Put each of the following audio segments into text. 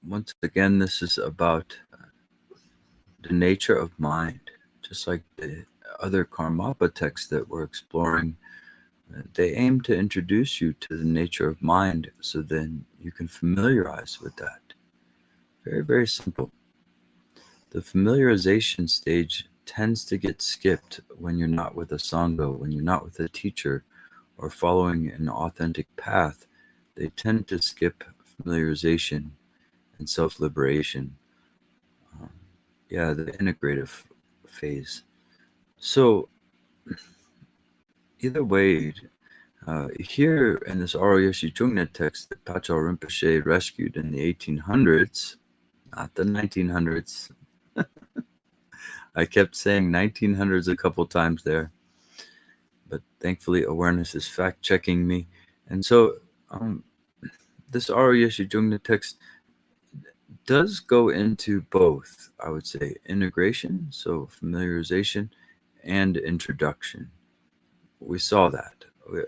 once again, this is about the nature of mind, just like the other Karmapa texts that we're exploring. They aim to introduce you to the nature of mind so then you can familiarize with that. Very, very simple. The familiarization stage tends to get skipped when you're not with a Sangha, when you're not with a teacher, or following an authentic path. They tend to skip familiarization and self-liberation. Um, the integrative phase. So either way, here in this Yeshe Jungne text that Patrul Rinpoche rescued in the 1800s, not the 1900s. I kept saying 1900s a couple times there, but thankfully awareness is fact-checking me. And so this Yeshe Jungne text does go into both, I would say, integration, so familiarization, and introduction. We saw that.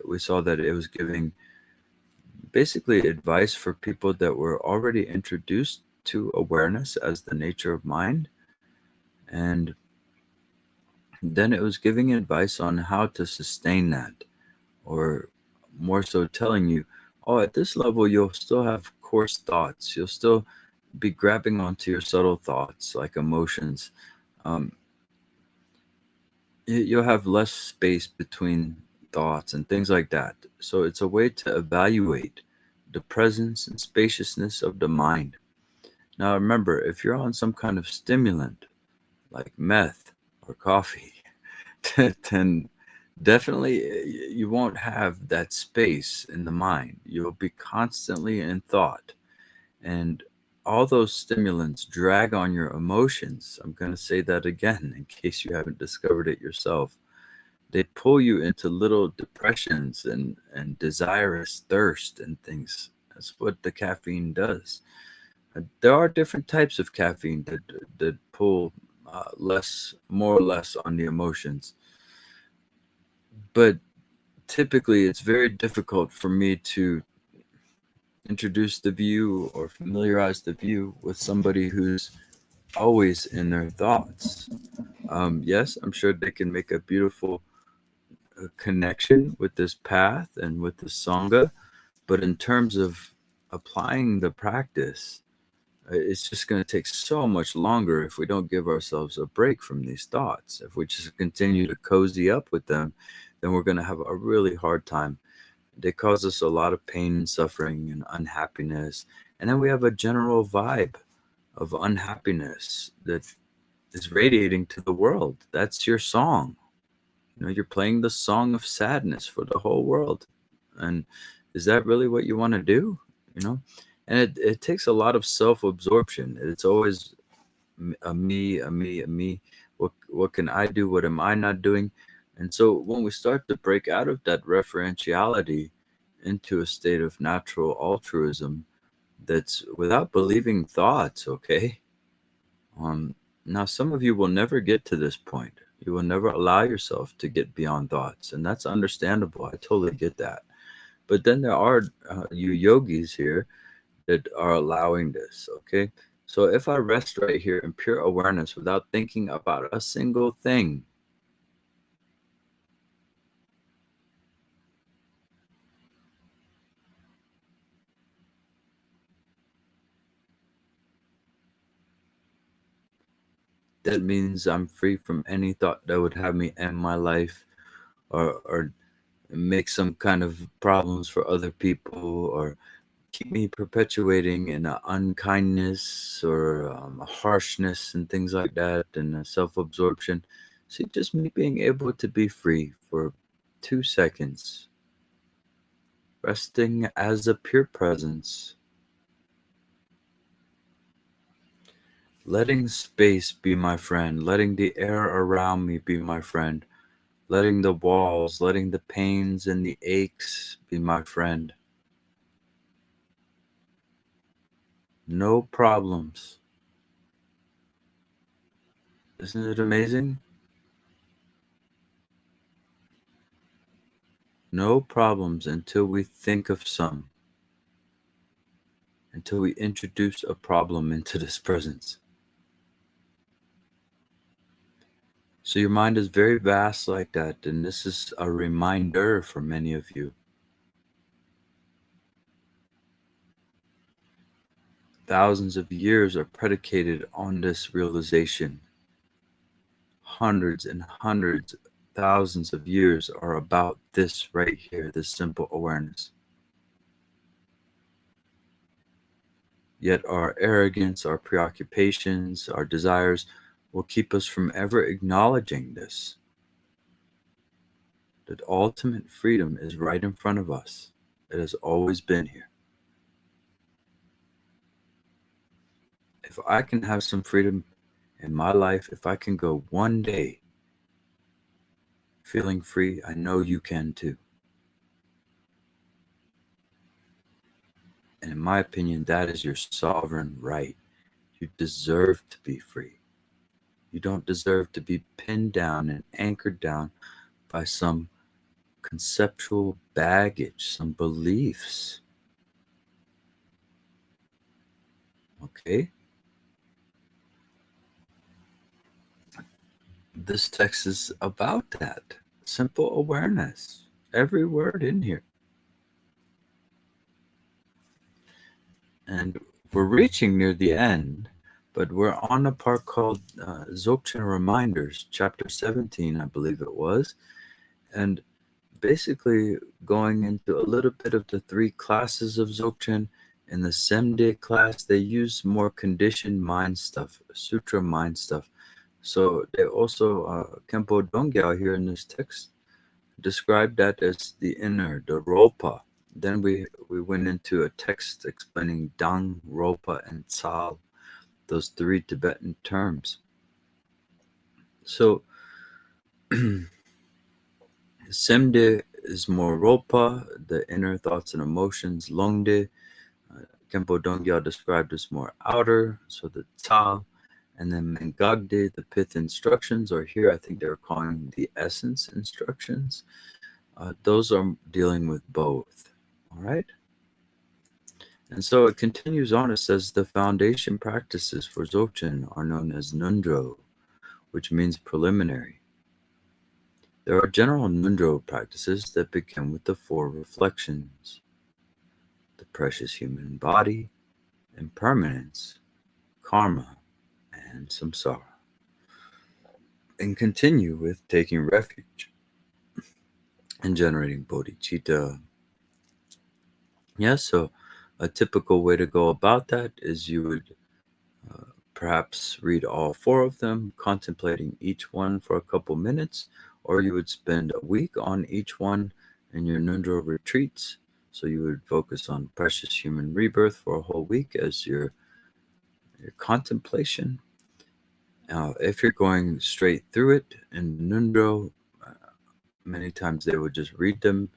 We saw that it was giving basically advice for people that were already introduced to awareness as the nature of mind. And then it was giving advice on how to sustain that, or more so telling you, oh, at this level, you'll still have coarse thoughts. You'll still be grabbing onto your subtle thoughts like emotions. You'll have less space between thoughts and things like that. So it's a way to evaluate the presence and spaciousness of the mind. Now remember, if you're on some kind of stimulant like meth or coffee, then definitely you won't have that space in the mind. You'll be constantly in thought. And all those stimulants drag on your emotions. I'm going to say that again in case you haven't discovered it yourself. They pull you into little depressions and desirous thirst and things. That's what the caffeine does. There are different types of caffeine that pull more or less on the emotions. But typically, it's very difficult for me to introduce the view or familiarize the view with somebody who's always in their thoughts. Yes, I'm sure they can make a beautiful connection with this path and with the Sangha, but in terms of applying the practice, it's just going to take so much longer if we don't give ourselves a break from these thoughts. If we just continue to cozy up with them, then we're going to have a really hard time. They cause us a lot of pain and suffering and unhappiness. And then we have a general vibe of unhappiness that is radiating to the world. That's your song. You're playing the song of sadness for the whole world. And is that really what you want to do? And it takes a lot of self-absorption. It's always a me, a me, a me. What can I do? What am I not doing? And so when we start to break out of that referentiality into a state of natural altruism that's without believing thoughts, okay? Now, some of you will never get to this point. You will never allow yourself to get beyond thoughts, and that's understandable. I totally get that. But then there are you yogis here that are allowing this, okay? So if I rest right here in pure awareness without thinking about a single thing, that means I'm free from any thought that would have me end my life or make some kind of problems for other people or keep me perpetuating in a unkindness or a harshness and things like that and a self-absorption. See, just me being able to be free for 2 seconds, resting as a pure presence, letting space be my friend, letting the air around me be my friend, letting the walls, letting the pains and the aches be my friend. No problems. Isn't it amazing? No problems until we think of some. until we introduce a problem into this presence. So your mind is very vast like that, and this is a reminder for many of you. Thousands of years are predicated on this realization. Hundreds and hundreds, thousands of years are about this right here, this simple awareness. Yet our arrogance, our preoccupations, our desires will keep us from ever acknowledging this. That ultimate freedom is right in front of us. It has always been here. If I can have some freedom in my life, if I can go one day feeling free, I know you can too. And in my opinion, that is your sovereign right. You deserve to be free. You don't deserve to be pinned down and anchored down by some conceptual baggage, some beliefs. Okay? This text is about that. Simple awareness. Every word in here. And we're reaching near the end, but we're on a part called Dzogchen Reminders, chapter 17, I believe it was. And basically going into a little bit of the three classes of Dzogchen. In the Semde class, they use more conditioned mind stuff, sutra mind stuff. So they also, Khenpo Dongyal here in this text, described that as the inner, the Ropa. Then we went into a text explaining Dang, Ropa, and Tsal, those three Tibetan terms. So Semde is more Ropa, the inner thoughts and emotions. Longde, Khenpo Dongyal described as more outer, so the Tsal. And then Mengagde, the pith instructions, or here I think they're calling the essence instructions. Those are dealing with both. All right. And so it continues on. It says the foundation practices for Dzogchen are known as Nundro, which means preliminary. There are general Nundro practices that begin with the four reflections: the precious human body, impermanence, karma, and samsara, and continue with taking refuge and generating bodhicitta. Yeah, so a typical way to go about that is you would perhaps read all four of them, contemplating each one for a couple minutes, or you would spend a week on each one in your Nundro retreats. So you would focus on precious human rebirth for a whole week as your contemplation. Now, if you're going straight through it in Nundro, many times they would just read them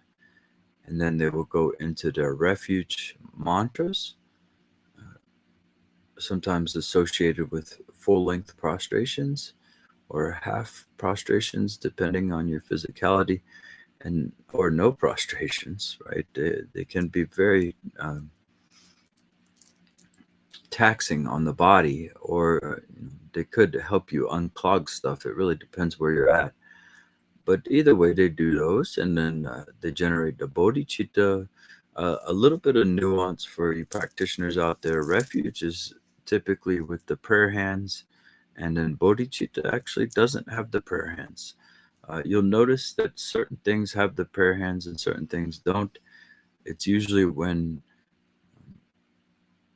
and then they will go into their refuge mantras, sometimes associated with full-length prostrations or half prostrations, depending on your physicality, and or no prostrations, right? They can be very taxing on the body, or they could help you unclog stuff. It really depends where you're at. But either way, they do those, and then they generate the bodhicitta. A little bit of nuance for you practitioners out there. Refuge is typically with the prayer hands, and then bodhicitta actually doesn't have the prayer hands. You'll notice that certain things have the prayer hands and certain things don't. It's usually when,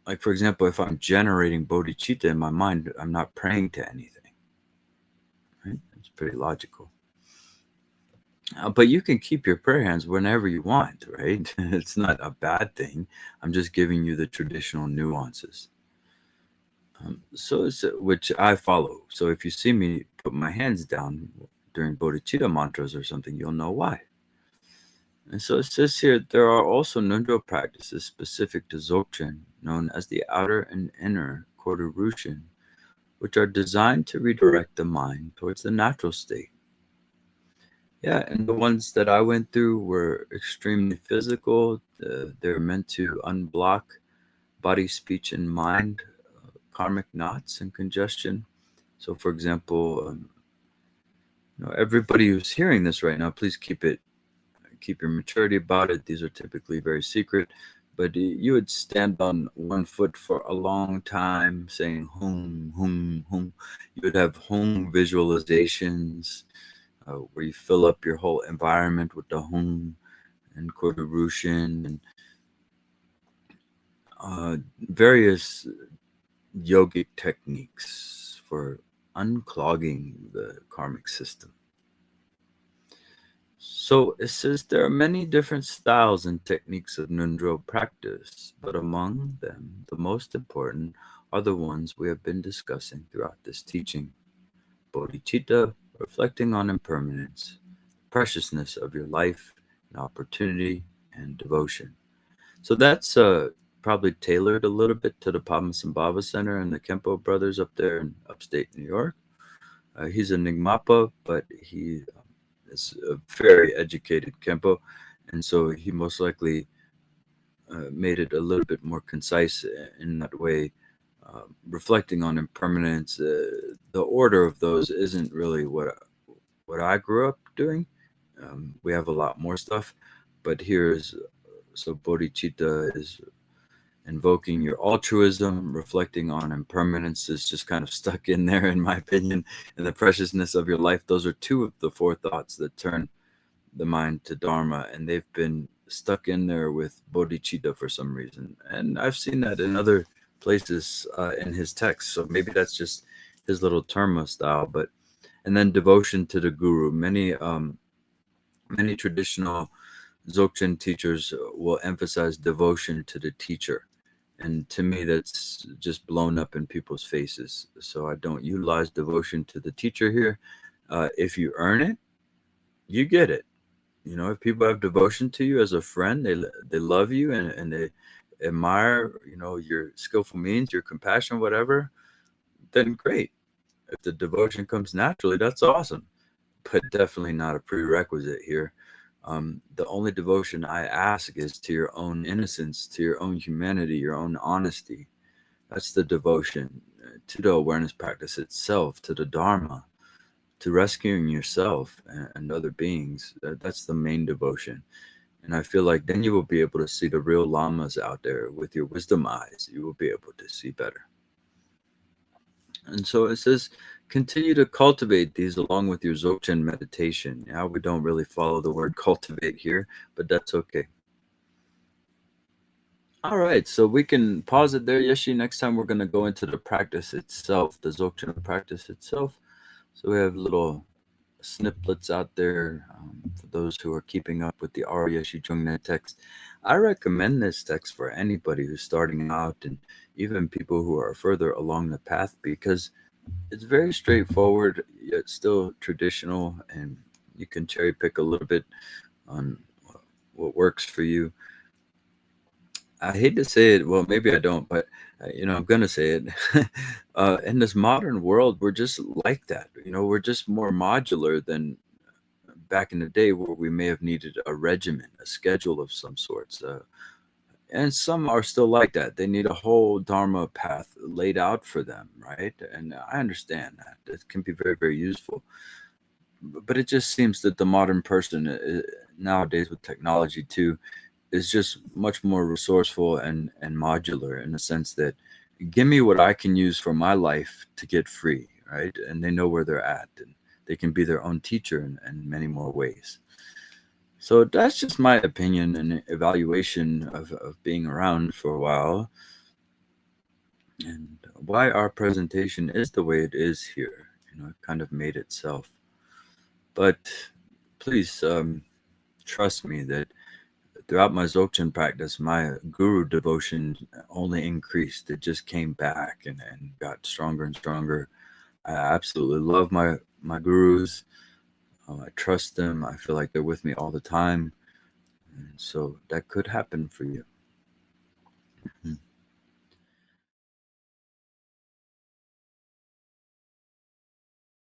like for example, if I'm generating bodhicitta in my mind, I'm not praying to anything. Right? It's pretty logical. But you can keep your prayer hands whenever you want, right? It's not a bad thing. I'm just giving you the traditional nuances. Which I follow. So if you see me put my hands down during bodhicitta mantras or something, you'll know why. And so it says here, there are also Nundro practices specific to Dzogchen, known as the outer and inner Kodo-Rushin, which are designed to redirect the mind towards the natural state. Yeah, and the ones that I went through were extremely physical. They're meant to unblock body, speech, and mind, karmic knots and congestion. So, for example, everybody who's hearing this right now, please keep your maturity about it. These are typically very secret. But you would stand on one foot for a long time saying hum, hum, hum. You would have hum visualizations where you fill up your whole environment with the hum and Kodurushin and various yogic techniques for unclogging the karmic system. So it says there are many different styles and techniques of Nundro practice, but among them, the most important are the ones we have been discussing throughout this teaching. Bodhicitta, reflecting on impermanence, preciousness of your life and opportunity and devotion. So that's probably tailored a little bit to the Padmasambhava Center and the Khenpo brothers up there in upstate New York. He's a Nyingmapa, but he is a very educated Khenpo, and so he most likely made it a little bit more concise in that way, reflecting on impermanence. The order of those isn't really what I grew up doing. We have a lot more stuff, but here is so bodhicitta is invoking your altruism, reflecting on impermanence is just kind of stuck in there, in my opinion, and the preciousness of your life. Those are two of the four thoughts that turn the mind to Dharma, and they've been stuck in there with bodhicitta for some reason. And I've seen that in other places in his text. So maybe that's just his little terma style. But and then devotion to the guru. Many traditional Dzogchen teachers will emphasize devotion to the teacher. And to me, that's just blown up in people's faces. So I don't utilize devotion to the teacher here. If you earn it, you get it. If people have devotion to you as a friend, they love you and they admire, your skillful means, your compassion, whatever, then great. If the devotion comes naturally, that's awesome. But definitely not a prerequisite here. The only devotion I ask is to your own innocence, to your own humanity, your own honesty. That's the devotion to the awareness practice itself, to the Dharma, to rescuing yourself and other beings. That's the main devotion. And I feel like then you will be able to see the real lamas out there with your wisdom eyes. You will be able to see better. And so it says, continue to cultivate these along with your Dzogchen meditation. Yeah, we don't really follow the word cultivate here, but that's okay. All right, so we can pause it there, Yeshe. Next time we're going to go into the practice itself, the Dzogchen practice itself. So we have little snippets out there for those who are keeping up with the Yeshe Jungne text. I recommend this text for anybody who's starting out and even people who are further along the path, because it's very straightforward yet still traditional, and you can cherry pick a little bit on what works for you. I hate to say it, well, maybe I don't, but I'm gonna say it. In this modern world, we're just like that. We're just more modular than back in the day, where we may have needed a regimen, a schedule of some sorts. And some are still like that. They need a whole Dharma path laid out for them, right? And I understand that. It can be very, very useful. But it just seems that the modern person nowadays with technology too is just much more resourceful and modular, in the sense that give me what I can use for my life to get free, right? And they know where they're at, and they can be their own teacher in many more ways. So that's just my opinion and evaluation of being around for a while, and why our presentation is the way it is here. It kind of made itself. But please trust me that throughout my Dzogchen practice, my guru devotion only increased. It just came back and got stronger and stronger. I absolutely love my gurus. I trust them. I feel like they're with me all the time. And so that could happen for you.